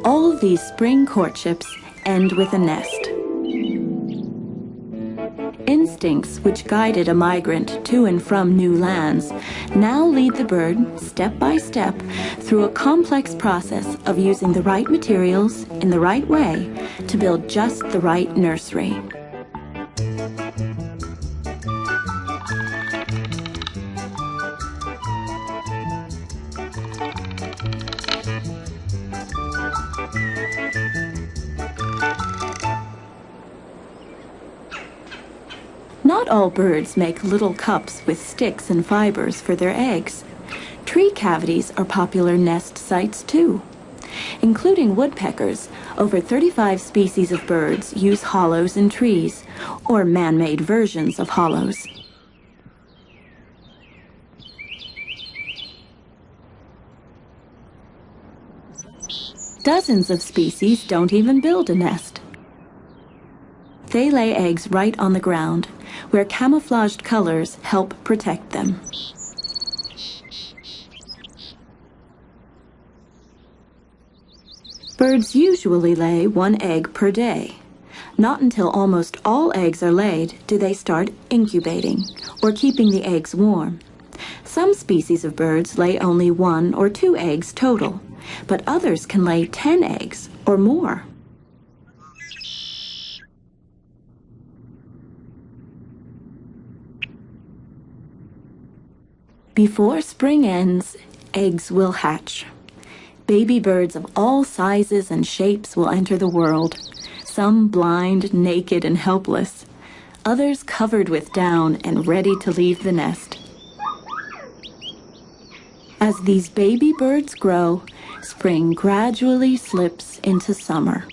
All of these spring courtships end with a nest. Instincts which guided a migrant to and from new lands now lead the bird, step by step, through a complex process of using the right materials in the right way to build just the right nursery. Not all birds make little cups with sticks and fibers for their eggs. Tree cavities are popular nest sites too. Including woodpeckers, over 35 species of birds use hollows in trees, or man-made versions of hollows. Dozens of species don't even build a nest. They lay eggs right on the ground, where camouflaged colors help protect them. Birds usually lay one egg per day. Not until almost all eggs are laid do they start incubating, or keeping the eggs warm. Some species of birds lay only 1 or 2 eggs total, but others can lay 10 eggs or more. Before spring ends, eggs will hatch. Baby birds of all sizes and shapes will enter the world, some blind, naked, and helpless, others covered with down and ready to leave the nest. As these baby birds grow, spring gradually slips into summer.